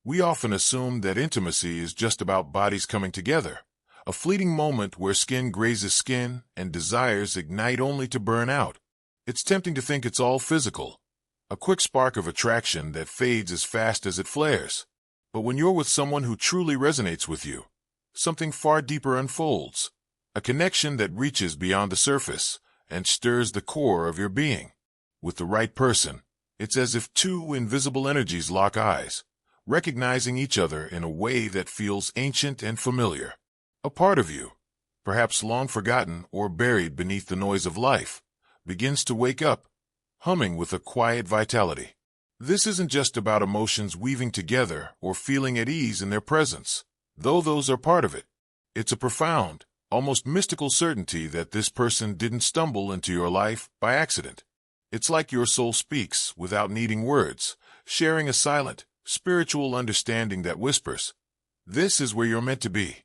We often assume that intimacy is just about bodies coming together, a fleeting moment where skin grazes skin and desires ignite only to burn out. It's tempting to think it's all physical, a quick spark of attraction that fades as fast as it flares. But when you're with someone who truly resonates with you, something far deeper unfolds, a connection that reaches beyond the surface and stirs the core of your being. With the right person, it's as if two invisible energies lock eyes, recognizing each other in a way that feels ancient and familiar. A part of you, perhaps long forgotten or buried beneath the noise of life, begins to wake up, humming with a quiet vitality. This isn't just about emotions weaving together or feeling at ease in their presence, though those are part of it. It's a profound, almost mystical certainty that this person didn't stumble into your life by accident. It's like your soul speaks without needing words, sharing a silent, spiritual understanding that whispers, "This is where you're meant to be."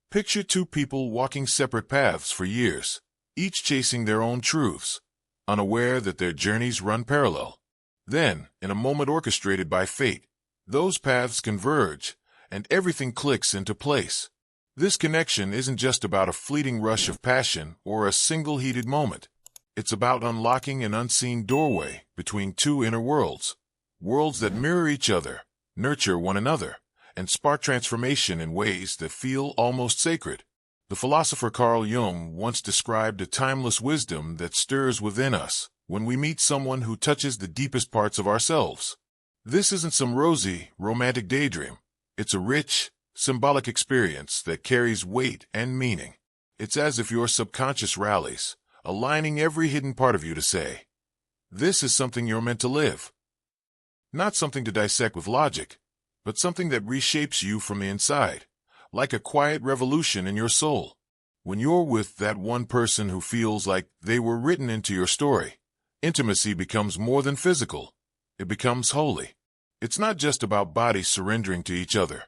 Picture two people walking separate paths for years, each chasing their own truths, unaware that their journeys run parallel. Then, in a moment orchestrated by fate, those paths converge, and everything clicks into place. This connection isn't just about a fleeting rush of passion or a single heated moment. It's about unlocking an unseen doorway between two inner worlds, worlds that mirror each other, nurture one another, and spark transformation in ways that feel almost sacred. The philosopher Carl Jung once described a timeless wisdom that stirs within us when we meet someone who touches the deepest parts of ourselves. This isn't some rosy, romantic daydream. It's a rich, symbolic experience that carries weight and meaning. It's as if your subconscious rallies, aligning every hidden part of you to say, "This is something you're meant to live." Not something to dissect with logic, but something that reshapes you from the inside, like a quiet revolution in your soul. When you're with that one person who feels like they were written into your story, intimacy becomes more than physical. It becomes holy. It's not just about bodies surrendering to each other.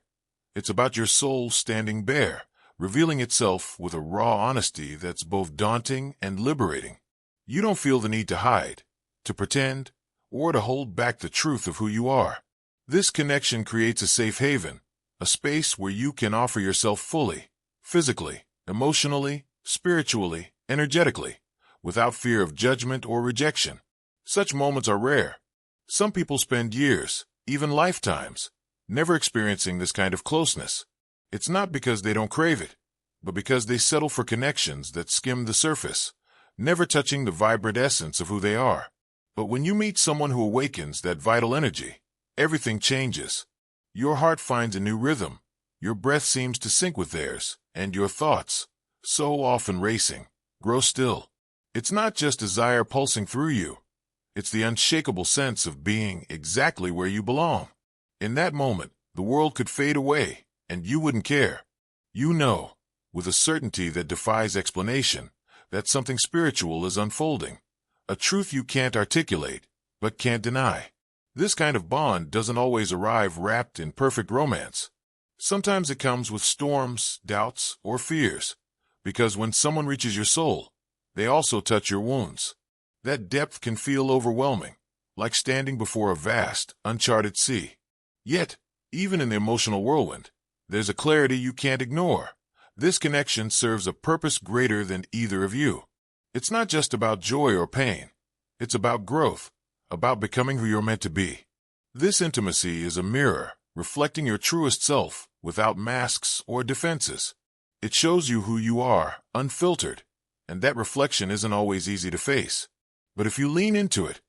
It's about your soul standing bare, revealing itself with a raw honesty that's both daunting and liberating. You don't feel the need to hide, to pretend, or to hold back the truth of who you are. This connection creates a safe haven, a space where you can offer yourself fully, physically, emotionally, spiritually, energetically, without fear of judgment or rejection. Such moments are rare. Some people spend years, even lifetimes, never experiencing this kind of closeness. It's not because they don't crave it, but because they settle for connections that skim the surface, never touching the vibrant essence of who they are. But when you meet someone who awakens that vital energy, everything changes. Your heart finds a new rhythm, your breath seems to sync with theirs, and your thoughts, so often racing, grow still. It's not just desire pulsing through you. It's the unshakable sense of being exactly where you belong. In that moment, the world could fade away, and you wouldn't care. You know, with a certainty that defies explanation, that something spiritual is unfolding, a truth you can't articulate, but can't deny. This kind of bond doesn't always arrive wrapped in perfect romance. Sometimes it comes with storms, doubts, or fears, because when someone reaches your soul, they also touch your wounds. That depth can feel overwhelming, like standing before a vast, uncharted sea. Yet, even in the emotional whirlwind, there's a clarity you can't ignore. This connection serves a purpose greater than either of you. It's not just about joy or pain. It's about growth, about becoming who you're meant to be. This intimacy is a mirror, reflecting your truest self without masks or defenses. It shows you who you are, unfiltered, and that reflection isn't always easy to face. But if you lean into it,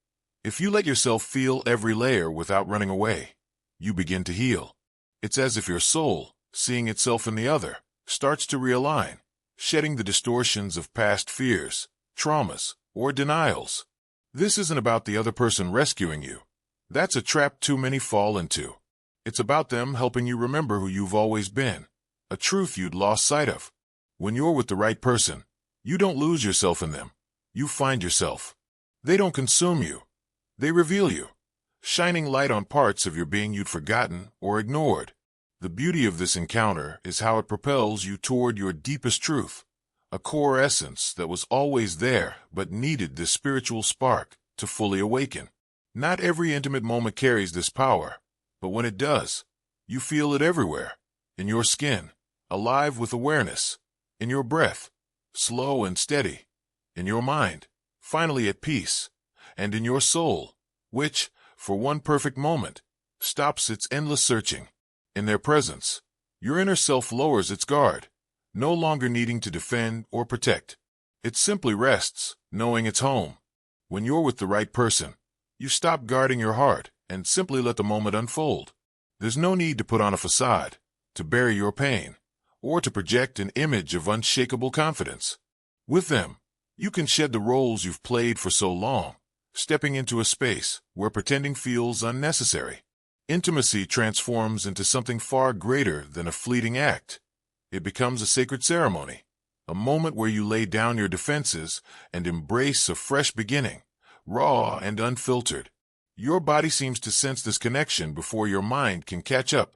if you let yourself feel every layer without running away, you begin to heal. It's as if your soul, seeing itself in the other, starts to realign, shedding the distortions of past fears, traumas, or denials. This isn't about the other person rescuing you. That's a trap too many fall into. It's about them helping you remember who you've always been, a truth you'd lost sight of. When you're with the right person, you don't lose yourself in them. You find yourself. They don't consume you. They reveal you, shining light on parts of your being you'd forgotten or ignored. The beauty of this encounter is how it propels you toward your deepest truth, a core essence that was always there but needed this spiritual spark to fully awaken. Not every intimate moment carries this power, but when it does, You feel it everywhere. In your skin, alive with awareness. In your breath, slow and steady. In your mind, finally at peace. And in your soul, which, for one perfect moment, stops its endless searching. In their presence, your inner self lowers its guard, no longer needing to defend or protect. It simply rests, knowing it's home. When you're with the right person, you stop guarding your heart and simply let the moment unfold. There's no need to put on a facade, to bury your pain, or to project an image of unshakable confidence. With them, you can shed the roles you've played for so long, stepping into a space where pretending feels unnecessary. Intimacy transforms into something far greater than a fleeting act. It becomes a sacred ceremony, a moment where you lay down your defenses and embrace a fresh beginning, raw and unfiltered. Your body seems to sense this connection before your mind can catch up,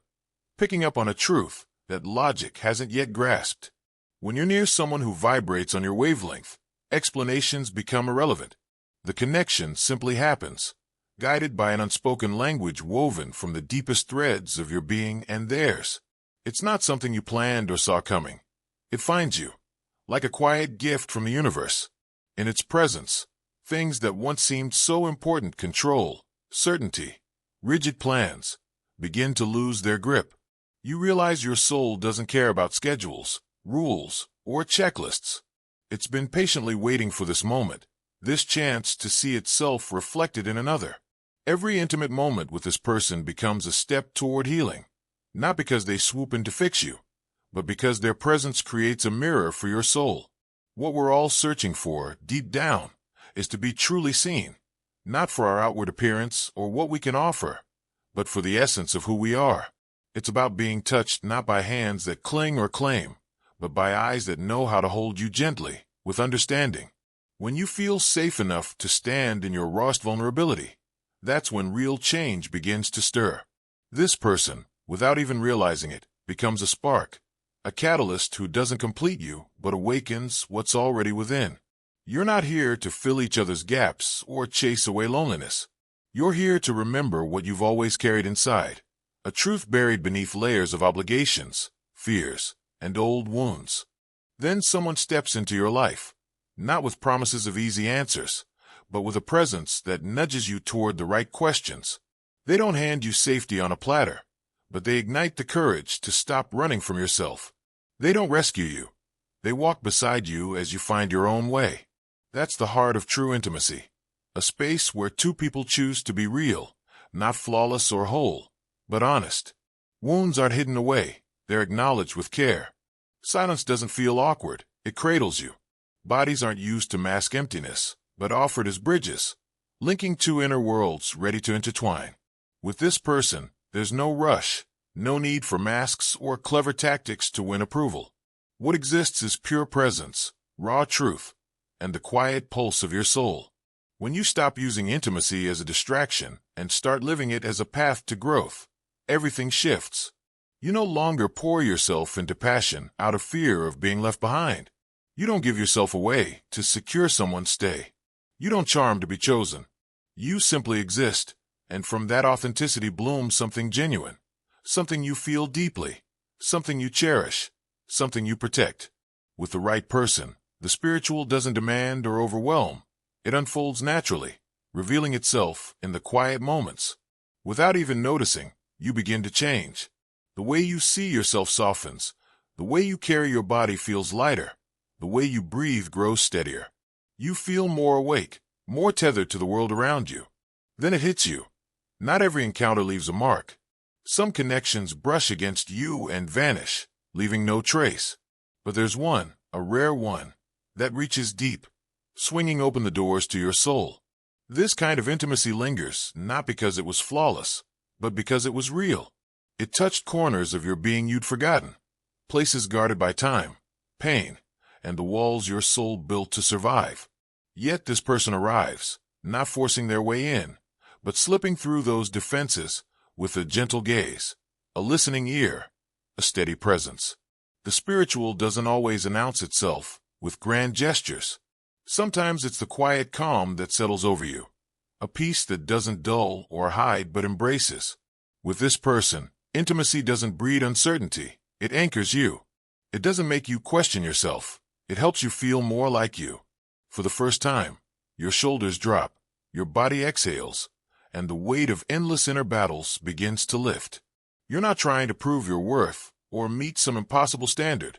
picking up on a truth that logic hasn't yet grasped. When you're near someone who vibrates on your wavelength, explanations become irrelevant. The connection simply happens, guided by an unspoken language woven from the deepest threads of your being and theirs. It's not something you planned or saw coming. It finds you, like a quiet gift from the universe. In its presence, things that once seemed so important, control, certainty, rigid plans, begin to lose their grip. You realize your soul doesn't care about schedules, rules, or checklists. It's been patiently waiting for this moment, this chance to see itself reflected in another. Every intimate moment with this person becomes a step toward healing, not because they swoop in to fix you, but because their presence creates a mirror for your soul. What we're all searching for, deep down, is to be truly seen, not for our outward appearance or what we can offer, but for the essence of who we are. It's about being touched not by hands that cling or claim, but by eyes that know how to hold you gently, with understanding. When you feel safe enough to stand in your rawest vulnerability, that's when real change begins to stir. This person, without even realizing it, becomes a spark, a catalyst who doesn't complete you, but awakens what's already within. You're not here to fill each other's gaps or chase away loneliness. You're here to remember what you've always carried inside, a truth buried beneath layers of obligations, fears, and old wounds. Then someone steps into your life, not with promises of easy answers, but with a presence that nudges you toward the right questions. They don't hand you safety on a platter, but they ignite the courage to stop running from yourself. They don't rescue you. They walk beside you as you find your own way. That's the heart of true intimacy, a space where two people choose to be real, not flawless or whole, but honest. Wounds aren't hidden away, they're acknowledged with care. Silence doesn't feel awkward, it cradles you. Bodies aren't used to mask emptiness, but offered as bridges, linking two inner worlds ready to intertwine. With this person, there's no rush, no need for masks or clever tactics to win approval. What exists is pure presence, raw truth, and the quiet pulse of your soul. When you stop using intimacy as a distraction and start living it as a path to growth, everything shifts. You no longer pour yourself into passion out of fear of being left behind. You don't give yourself away to secure someone's stay. You don't charm to be chosen. You simply exist, and from that authenticity blooms something genuine, something you feel deeply, something you cherish, something you protect. With the right person, the spiritual doesn't demand or overwhelm. It unfolds naturally, revealing itself in the quiet moments. Without even noticing, you begin to change. The way you see yourself softens. The way you carry your body feels lighter. The way you breathe grows steadier. You feel more awake, more tethered to the world around you. Then it hits you. Not every encounter leaves a mark. Some connections brush against you and vanish, leaving no trace. But there's one, a rare one, that reaches deep, swinging open the doors to your soul. This kind of intimacy lingers, not because it was flawless, but because it was real. It touched corners of your being you'd forgotten, places guarded by time, pain, and the walls your soul built to survive. Yet this person arrives, not forcing their way in, but slipping through those defenses with a gentle gaze, a listening ear, a steady presence. The spiritual doesn't always announce itself with grand gestures. Sometimes it's the quiet calm that settles over you, a peace that doesn't dull or hide but embraces. With this person, Intimacy doesn't breed uncertainty, it anchors you. It doesn't make you question yourself, it helps you feel more like you. For the first time, your shoulders drop, your body exhales, and the weight of endless inner battles begins to lift. You're not trying to prove your worth or meet some impossible standard.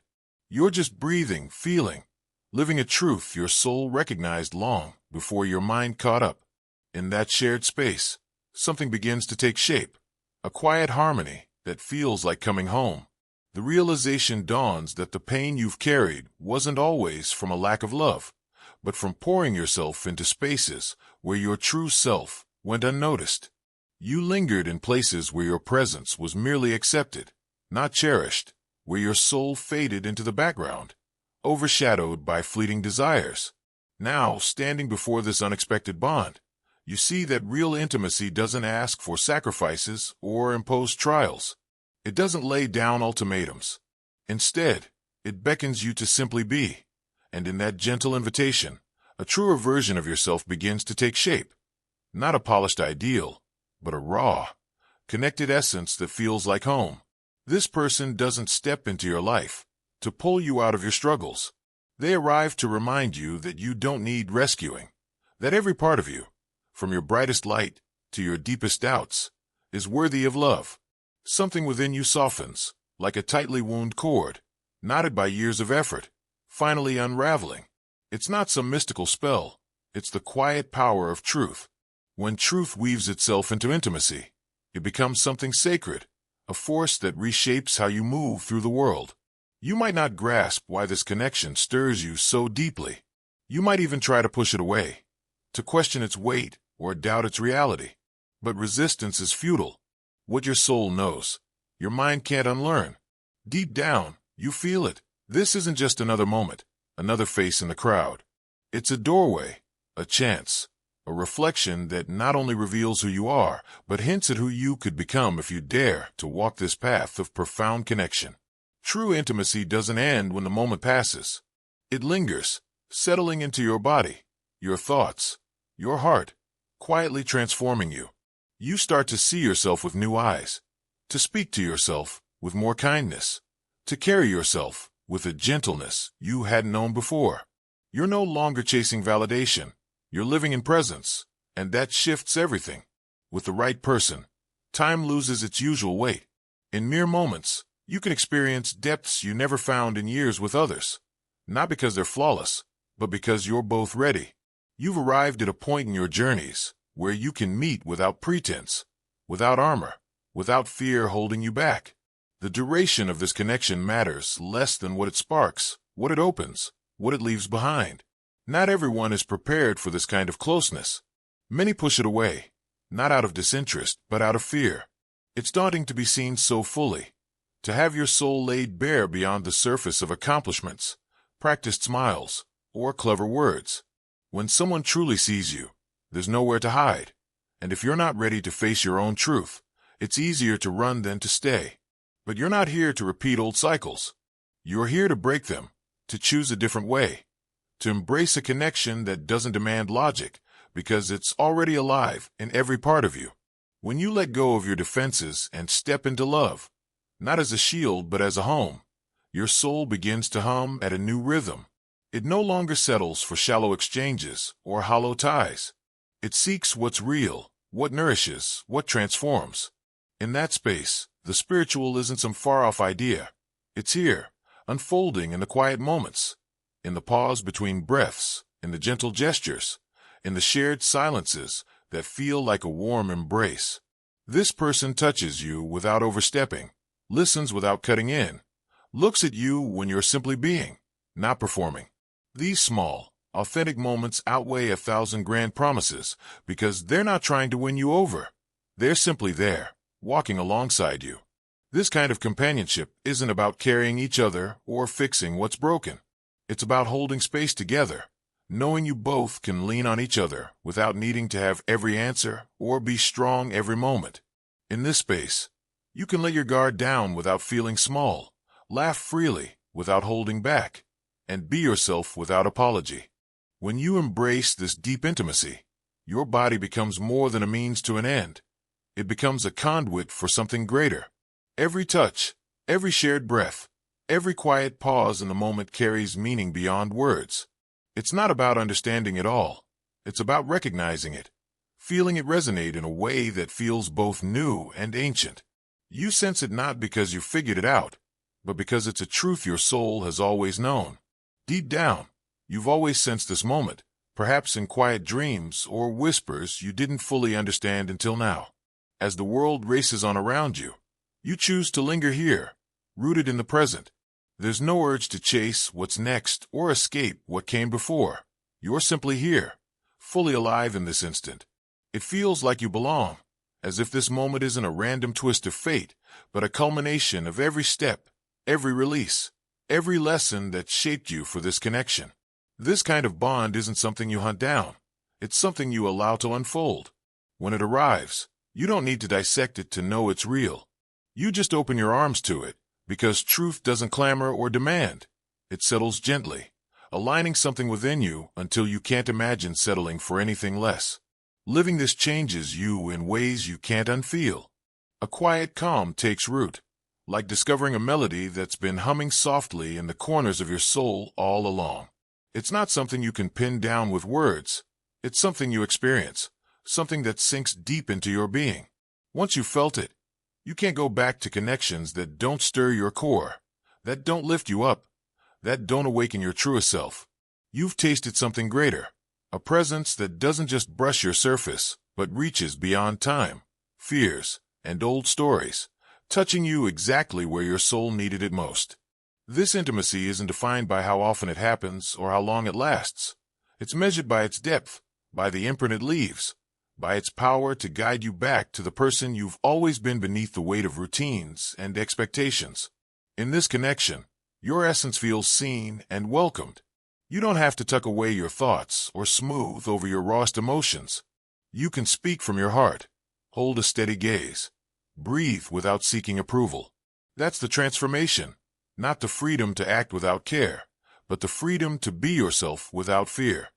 You're just breathing, feeling, living a truth your soul recognized long before your mind caught up. In that shared space, something begins to take shape, a quiet harmony that feels like coming home. The realization dawns that the pain you've carried wasn't always from a lack of love, but from pouring yourself into spaces where your true self went unnoticed. You lingered in places where your presence was merely accepted, not cherished, where your soul faded into the background, overshadowed by fleeting desires. Now, standing before this unexpected bond, you see that real intimacy doesn't ask for sacrifices or impose trials. It doesn't lay down ultimatums. Instead, it beckons you to simply be, and in that gentle invitation, a truer version of yourself begins to take shape. Not a polished ideal, but a raw, connected essence that feels like home. This person doesn't step into your life to pull you out of your struggles. They arrive to remind you that you don't need rescuing, that every part of you, from your brightest light to your deepest doubts, is worthy of love. Something within you softens, like a tightly wound cord, knotted by years of effort, finally unraveling. It's not some mystical spell, it's the quiet power of truth. When truth weaves itself into intimacy, it becomes something sacred, a force that reshapes how you move through the world. You might not grasp why this connection stirs you so deeply. You might even try to push it away, to question its weight or doubt its reality. But resistance is futile. What your soul knows, your mind can't unlearn. Deep down, you feel it. This isn't just another moment, another face in the crowd. It's a doorway, a chance, a reflection that not only reveals who you are, but hints at who you could become if you dare to walk this path of profound connection. True intimacy doesn't end when the moment passes. It lingers, settling into your body, your thoughts, your heart, quietly transforming you. You start to see yourself with new eyes, to speak to yourself with more kindness, to carry yourself with a gentleness you hadn't known before. You're no longer chasing validation, you're living in presence, and that shifts everything. With the right person, time loses its usual weight. In mere moments, you can experience depths you never found in years with others, not because they're flawless, but because you're both ready. You've arrived at a point in your journeys where you can meet without pretense, without armor, without fear holding you back. The duration of this connection matters less than what it sparks, what it opens, what it leaves behind. Not everyone is prepared for this kind of closeness. Many push it away, not out of disinterest, but out of fear. It's daunting to be seen so fully, to have your soul laid bare beyond the surface of accomplishments, practiced smiles, or clever words. When someone truly sees you, there's nowhere to hide, and if you're not ready to face your own truth, it's easier to run than to stay. But you're not here to repeat old cycles. You're here to break them, to choose a different way, to embrace a connection that doesn't demand logic, because it's already alive in every part of you. When you let go of your defenses and step into love, not as a shield but as a home, your soul begins to hum at a new rhythm. It no longer settles for shallow exchanges or hollow ties. It seeks what's real, what nourishes, what transforms. In that space, the spiritual isn't some far-off idea. It's here, unfolding in the quiet moments, in the pause between breaths, in the gentle gestures, in the shared silences that feel like a warm embrace. This person touches you without overstepping, listens without cutting in, looks at you when you're simply being, not performing. These small, authentic moments outweigh 1,000 grand promises because they're not trying to win you over. They're simply there, walking alongside you. This kind of companionship isn't about carrying each other or fixing what's broken. It's about holding space together, knowing you both can lean on each other without needing to have every answer or be strong every moment. In this space, you can let your guard down without feeling small, laugh freely without holding back, and be yourself without apology. When you embrace this deep intimacy, your body becomes more than a means to an end. It becomes a conduit for something greater. Every touch, every shared breath, every quiet pause in the moment carries meaning beyond words. It's not about understanding it all. It's about recognizing it, feeling it resonate in a way that feels both new and ancient. You sense it not because you figured it out, but because it's a truth your soul has always known. Deep down, you've always sensed this moment, perhaps in quiet dreams or whispers you didn't fully understand until now. As the world races on around you, you choose to linger here, rooted in the present. There's no urge to chase what's next or escape what came before. You're simply here, fully alive in this instant. It feels like you belong, as if this moment isn't a random twist of fate, but a culmination of every step, every release, every lesson that shaped you for this connection. This kind of bond isn't something you hunt down. It's something you allow to unfold. When it arrives, you don't need to dissect it to know it's real. You just open your arms to it, because truth doesn't clamor or demand. It settles gently, aligning something within you until you can't imagine settling for anything less. Living this changes you in ways you can't unfeel. A quiet calm takes root, like discovering a melody that's been humming softly in the corners of your soul all along. It's not something you can pin down with words. It's something you experience, something that sinks deep into your being. Once you've felt it, you can't go back to connections that don't stir your core, that don't lift you up, that don't awaken your truest self. You've tasted something greater, a presence that doesn't just brush your surface, but reaches beyond time, fears, and old stories, touching you exactly where your soul needed it most. This intimacy isn't defined by how often it happens or how long it lasts. It's measured by its depth, by the imprint it leaves, by its power to guide you back to the person you've always been beneath the weight of routines and expectations. In this connection, your essence feels seen and welcomed. You don't have to tuck away your thoughts or smooth over your rawest emotions. You can speak from your heart, hold a steady gaze, breathe without seeking approval. That's the transformation, not the freedom to act without care, but the freedom to be yourself without fear.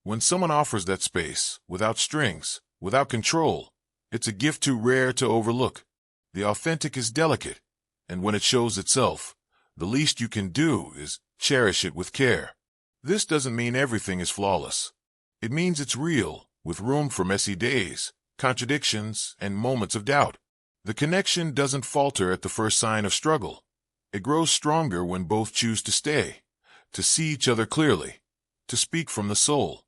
When someone offers that space, without strings, without control, it's a gift too rare to overlook. The authentic is delicate, and when it shows itself, the least you can do is cherish it with care. This doesn't mean everything is flawless. It means it's real, with room for messy days, contradictions, and moments of doubt. The connection doesn't falter at the first sign of struggle. It grows stronger when both choose to stay, to see each other clearly, to speak from the soul.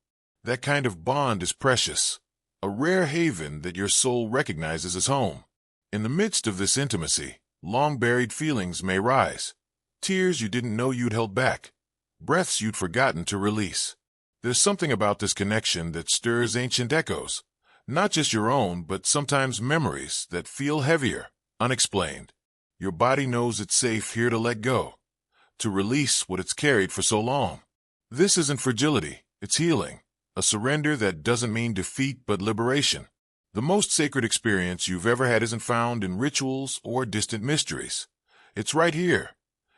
That kind of bond is precious, a rare haven that your soul recognizes as home. In the midst of this intimacy, long-buried feelings may rise, tears you didn't know you'd held back, breaths you'd forgotten to release. There's something about this connection that stirs ancient echoes, not just your own, but sometimes memories that feel heavier, unexplained. Your body knows it's safe here to let go, to release what it's carried for so long. This isn't fragility, it's healing, a surrender that doesn't mean defeat but liberation. The most sacred experience you've ever had isn't found in rituals or distant mysteries. It's right here,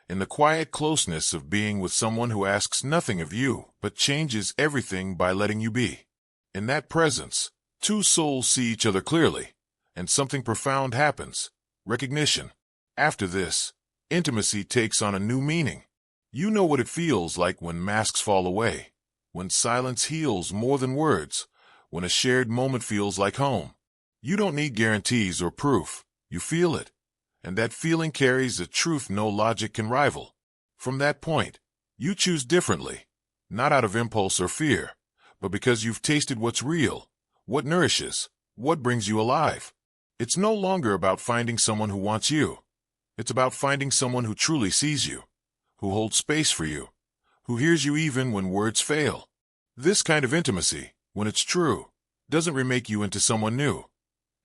in the quiet closeness of being with someone who asks nothing of you but changes everything by letting you be. In that presence, two souls see each other clearly, and something profound happens, recognition. After this, intimacy takes on a new meaning. You know what it feels like when masks fall away, when silence heals more than words, when a shared moment feels like home. You don't need guarantees or proof. You feel it, and that feeling carries a truth no logic can rival. From that point, you choose differently, not out of impulse or fear, but because you've tasted what's real, what nourishes, what brings you alive. It's no longer about finding someone who wants you. It's about finding someone who truly sees you, who holds space for you, who hears you even when words fail. This kind of intimacy, when it's true, doesn't remake you into someone new.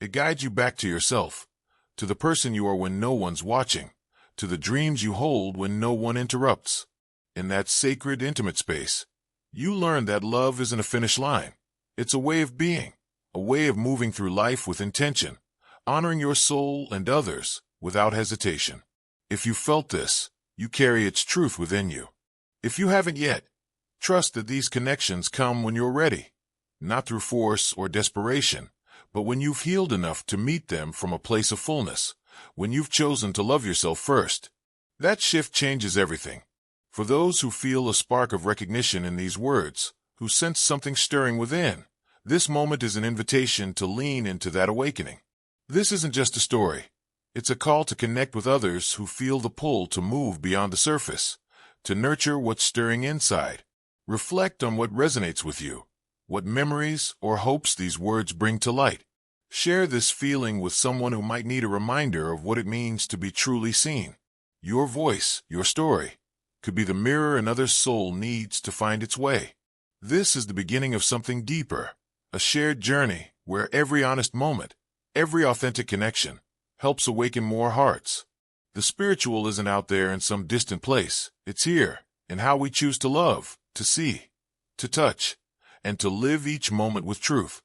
It guides you back to yourself, to the person you are when no one's watching, to the dreams you hold when no one interrupts. In that sacred, intimate space, you learn that love isn't a finish line. It's a way of being, a way of moving through life with intention, honoring your soul and others without hesitation. If you felt this, you carry its truth within you. If you haven't yet, trust that these connections come when you're ready, not through force or desperation, but when you've healed enough to meet them from a place of fullness, when you've chosen to love yourself first. That shift changes everything. For those who feel a spark of recognition in these words, who sense something stirring within, this moment is an invitation to lean into that awakening. This isn't just a story. It's a call to connect with others who feel the pull to move beyond the surface, to nurture what's stirring inside. Reflect on what resonates with you, what memories or hopes these words bring to light. Share this feeling with someone who might need a reminder of what it means to be truly seen. Your voice, your story, could be the mirror another soul needs to find its way. This is the beginning of something deeper, a shared journey where every honest moment, every authentic connection, helps awaken more hearts. The spiritual isn't out there in some distant place. It's here, in how we choose to love, to see, to touch, and to live each moment with truth.